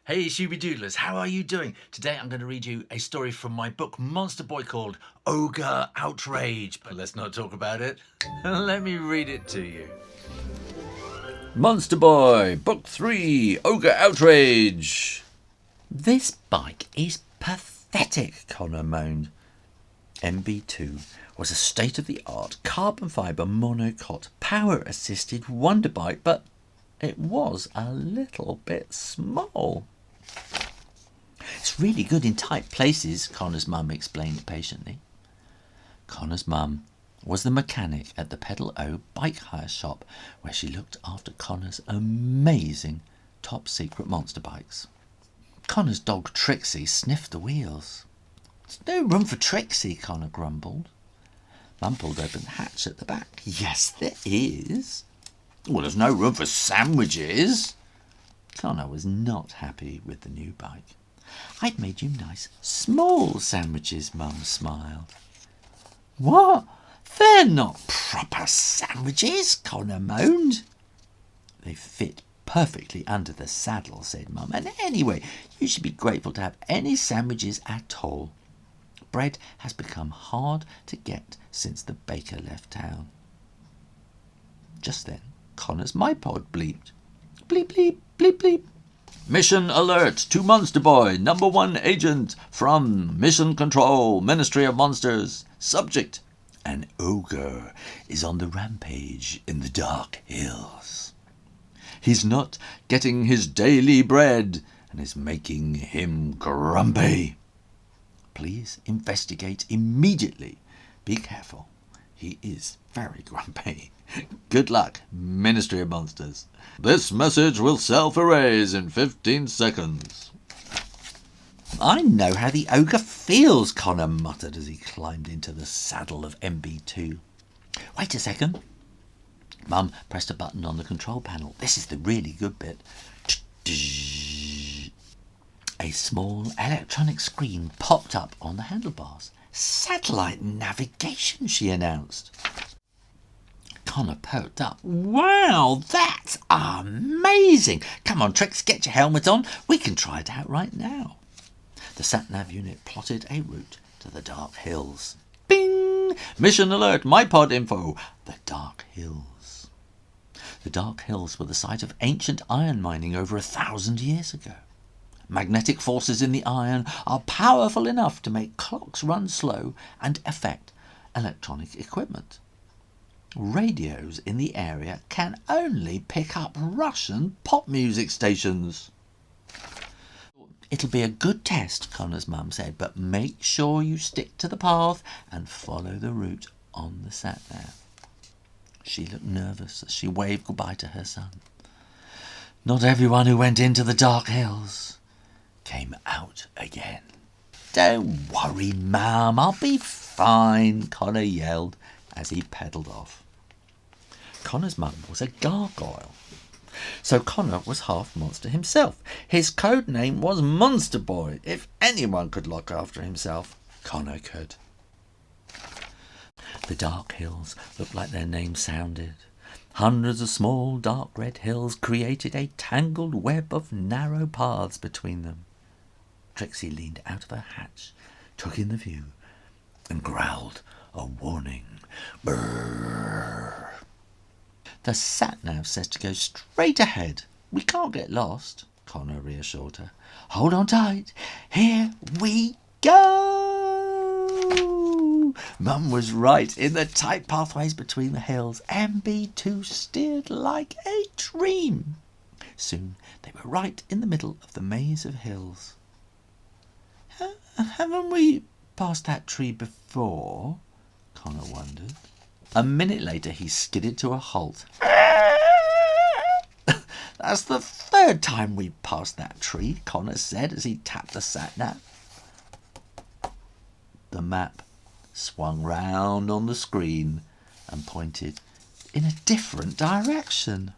Hey Shooby Doodlers, how are you doing? Today I'm going to read you a story from my book Monster Boy called Ogre Outrage. But let's not talk about it. Let me read it to you. Monster Boy, Book 3, Ogre Outrage. This bike is pathetic, Connor moaned. MB2 was a state-of-the-art carbon fibre monocoque power-assisted wonder bike, but it was a little bit small. It's really good in tight places, Connor's mum explained patiently. Connor's mum was the mechanic at the Pedal O bike hire shop where she looked after Connor's amazing top-secret monster bikes. Connor's dog Trixie sniffed the wheels. "There's no room for Trixie," Connor grumbled. Mum pulled open the hatch at the back. "Yes, there is." "Well, there's no room for sandwiches." Connor was not happy with the new bike. "I'd made you nice, small sandwiches," Mum smiled. "What? They're not proper sandwiches," Connor moaned. "They fit perfectly under the saddle," said Mum. "And anyway, you should be grateful to have any sandwiches at all. Bread has become hard to get since the baker left town." Just then, Connor's MyPod bleeped. Bleep, bleep, bleep, bleep. "Mission alert to Monster Boy, #1 agent from Mission Control, Ministry of Monsters. Subject: an ogre is on the rampage in the Dark Hills. He's not getting his daily bread and is making him grumpy. Please investigate immediately. Be careful. He is very grumpy. Good luck, Ministry of Monsters. This message will self-erase in 15 seconds. "I know how the ogre feels," Connor muttered as he climbed into the saddle of MB2. "Wait a second." Mum pressed a button on the control panel. This is the really good bit. A small electronic screen popped up on the handlebars. "Satellite navigation," she announced. Connor perked up. "Wow, that's amazing! Come on, Trix, get your helmet on. We can try it out right now." The sat-nav unit plotted a route to the Dark Hills. Bing! "Mission alert, MyPod info. The Dark Hills." The Dark Hills were the site of ancient iron mining over 1,000 years ago. Magnetic forces in the iron are powerful enough to make clocks run slow and affect electronic equipment. Radios in the area can only pick up Russian pop music stations. "It'll be a good test," Connor's mum said, "but make sure you stick to the path and follow the route on the sat-nav." She looked nervous as she waved goodbye to her son. Not everyone who went into the Dark Hills came out again. "Don't worry, Mum, I'll be fine," Connor yelled as he pedalled off. Connor's mum was a gargoyle, so Connor was half monster himself. His code name was Monster Boy. If anyone could look after himself, Connor could. The Dark Hills looked like their name sounded. Hundreds of small dark red hills created a tangled web of narrow paths between them. Trixie leaned out of her hatch, took in the view, and growled a warning. Brrr. "The sat-nav says to go straight ahead. We can't get lost," Connor reassured her. "Hold on tight. Here we go." Mum was right. In the tight pathways between the hills, MB2 steered like a dream. Soon they were right in the middle of the maze of hills. "Haven't we passed that tree before?" Connor wondered. A minute later he skidded to a halt. "That's the third time we've passed that tree," Connor said as he tapped the sat-nav. The map swung round on the screen and pointed in a different direction.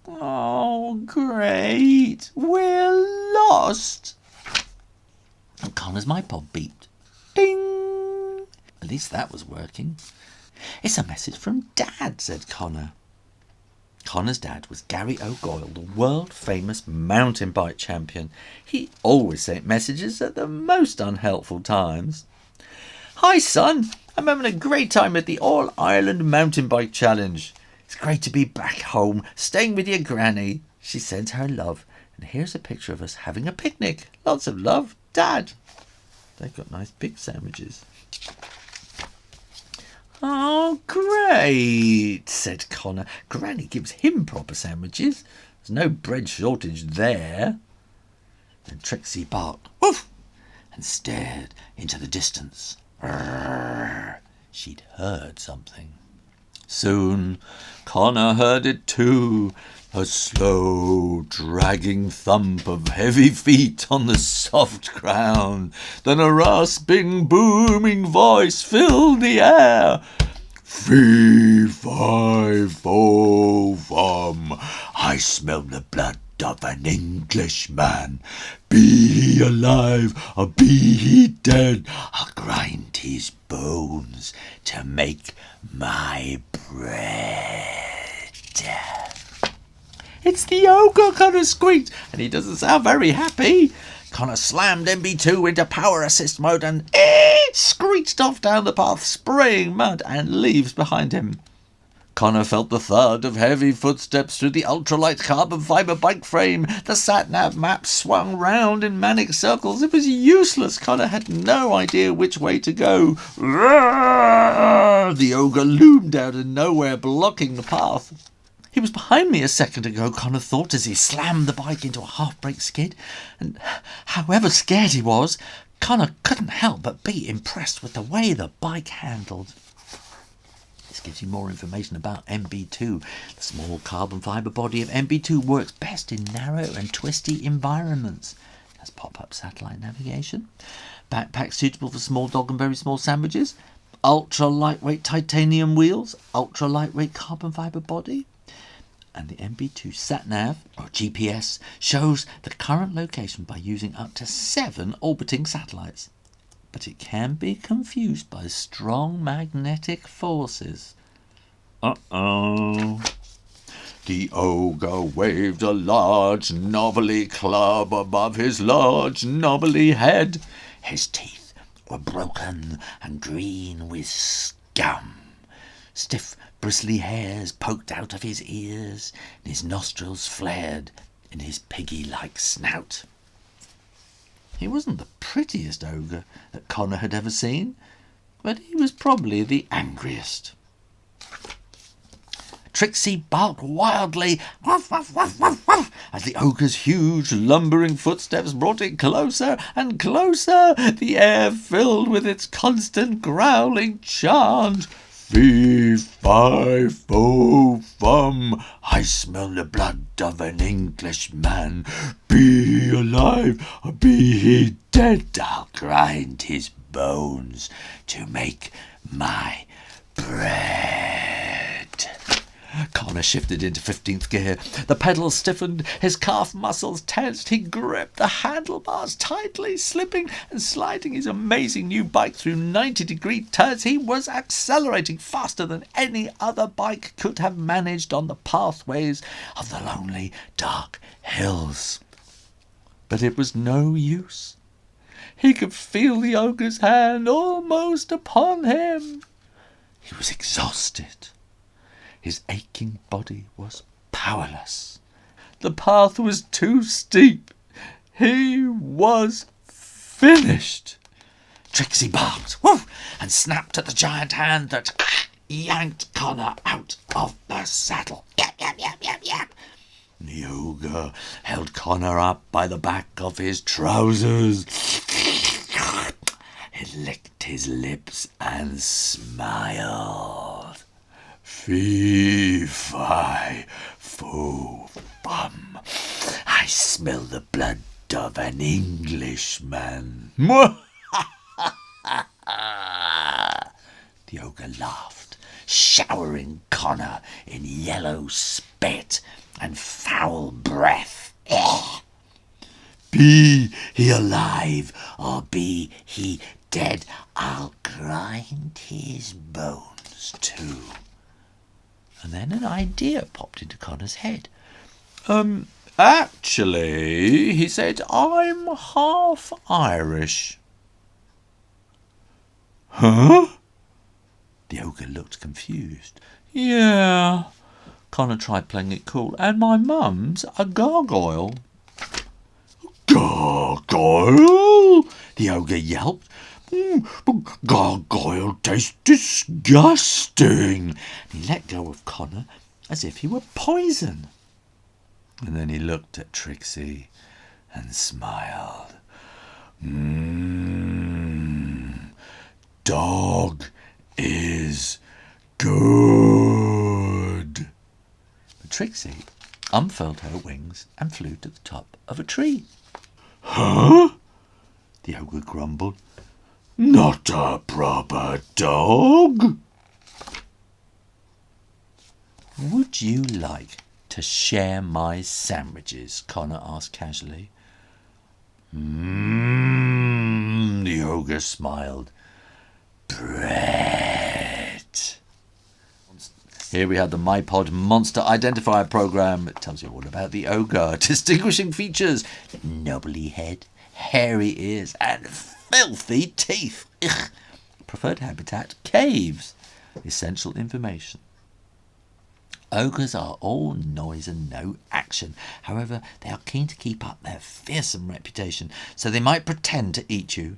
"Oh, great! We're lost!" And Connor's MyPod beeped. Ding! At least that was working. "It's a message from Dad," said Connor. Connor's dad was Gary O'Goyle, the world-famous mountain bike champion. He always sent messages at the most unhelpful times. "Hi, son. I'm having a great time at the All-Ireland Mountain Bike Challenge. It's great to be back home, staying with your granny. She sends her love. And here's a picture of us having a picnic. Lots of love, Dad." They've got nice big sandwiches. "Oh, great," said Connor. "Granny gives him proper sandwiches. There's no bread shortage there." Then Trixie barked, "Woof!" and stared into the distance. Rrrr. She'd heard something. Soon Connor heard it too. A slow, dragging thump of heavy feet on the soft ground. Then a rasping, booming voice filled the air. "Fee, fi, fo, fum. I smell the blood of an Englishman. Be he alive or be he dead, I'll grind his bones to make my bread." "It's the ogre," Connor squeaked, and he doesn't sound very happy. Connor slammed MB2 into power assist mode and screeched off down the path, spraying mud and leaves behind him. Connor felt the thud of heavy footsteps through the ultralight carbon fibre bike frame. The sat-nav map swung round in manic circles. It was useless. Connor had no idea which way to go. The ogre loomed out of nowhere, blocking the path. "He was behind me a second ago," Connor thought as he slammed the bike into a half-brake skid. And however scared he was, Connor couldn't help but be impressed with the way the bike handled. This gives you more information about MB2. The small carbon fibre body of MB2 works best in narrow and twisty environments. It has pop-up satellite navigation. Backpack suitable for small dog and very small sandwiches. Ultra-lightweight titanium wheels. Ultra-lightweight carbon fibre body. And the MB2 sat-nav, or GPS, shows the current location by using up to 7 orbiting satellites. But it can be confused by strong magnetic forces. Uh-oh. The ogre waved a large knobbly club above his large knobbly head. His teeth were broken and green with scum. Stiff, bristly hairs poked out of his ears, and his nostrils flared in his piggy-like snout. He wasn't the prettiest ogre that Connor had ever seen, but he was probably the angriest. Trixie barked wildly, "Woof, woof, woof, woof, woof," as the ogre's huge, lumbering footsteps brought it closer and closer, the air filled with its constant growling chant. "Fee, fi, fo, fum. I smell the blood of an Englishman. Be he alive or be he dead, I'll grind his bones to make my bread." Connor shifted into 15th gear. The pedals stiffened, his calf muscles tensed. He gripped the handlebars tightly, slipping and sliding his amazing new bike through 90-degree turns. He was accelerating faster than any other bike could have managed on the pathways of the lonely, dark hills. But it was no use. He could feel the ogre's hand almost upon him. He was exhausted. His aching body was powerless. The path was too steep. He was finished. Trixie barked, "Woof!" and snapped at the giant hand that yanked Connor out of the saddle. Yap, yap, yap, yap, yap. The ogre held Connor up by the back of his trousers. He licked his lips and smiled. "Fee, fi, fo, fum. I smell the blood of an Englishman." The ogre laughed, showering Connor in yellow spit and foul breath. "Be he alive or be he dead, I'll grind his bones too." And then an idea popped into Connor's head. Actually, he said, I'm half Irish. Huh? The ogre looked confused. Yeah, Connor tried playing it cool. And my mum's a gargoyle. Gargoyle? The ogre yelped. But gargoyle tastes disgusting. He let go of Connor as if he were poison. And then he looked at Trixie and smiled. Dog is good. But Trixie unfurled her wings and flew to the top of a tree. Huh? The ogre grumbled. Not a proper dog. Would you like to share my sandwiches? Connor asked casually. The ogre smiled. Bread. Here we have the MyPod Monster Identifier program. It tells you all about the ogre. Distinguishing features: knobbly head, hairy ears, and filthy teeth. Ugh. Preferred habitat: caves. Essential information: ogres are all noise and no action. However, they are keen to keep up their fearsome reputation, so they might pretend to eat you.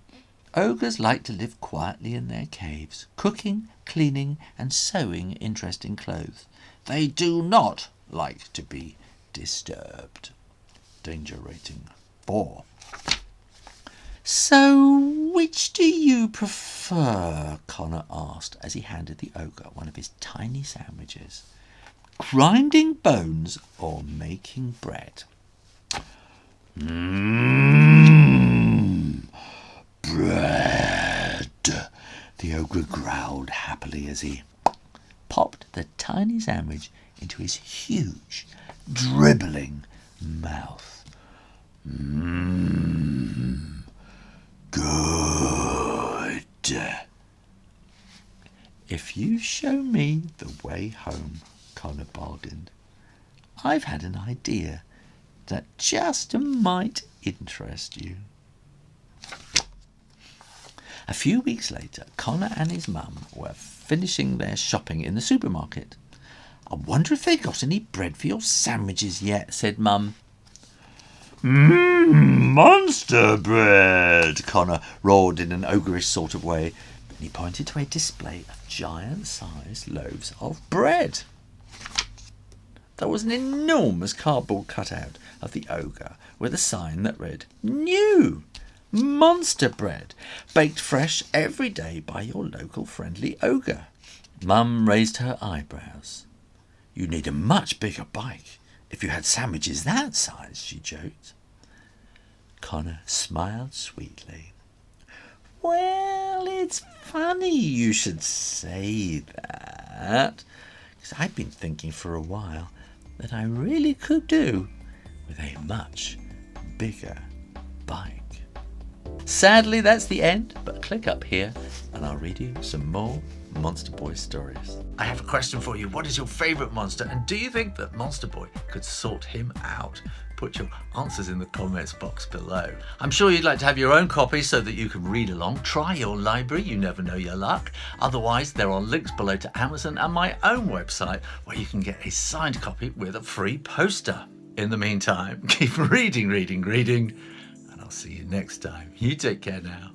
Ogres like to live quietly in their caves, cooking, cleaning, and sewing interesting clothes. They do not like to be disturbed. Danger rating 4. So, which do you prefer? Connor asked as he handed the ogre one of his tiny sandwiches. Grinding bones or making bread? Bread. The ogre growled happily as he popped the tiny sandwich into his huge, dribbling mouth. Good. If you show me the way home, Connor bargained, I've had an idea that just might interest you. A few weeks later, Connor and his mum were finishing their shopping in the supermarket. I wonder if they got any bread for your sandwiches yet, said Mum. Monster bread, Connor roared in an ogreish sort of way, and he pointed to a display of giant-sized loaves of bread. There was an enormous cardboard cutout of the ogre with a sign that read, New Monster bread, baked fresh every day by your local friendly ogre. Mum raised her eyebrows. You need a much bigger bike if you had sandwiches that size, she joked. Connor smiled sweetly. Well, it's funny you should say that, because I've been thinking for a while that I really could do with a much bigger bike. Sadly, that's the end, but click up here and I'll read you some more Monster Boy stories. I have a question for you. What is your favourite monster? And do you think that Monster Boy could sort him out? Put your answers in the comments box below. I'm sure you'd like to have your own copy so that you can read along. Try your library, you never know your luck. Otherwise, there are links below to Amazon and my own website where you can get a signed copy with a free poster. In the meantime, keep reading, and I'll see you next time. You take care now.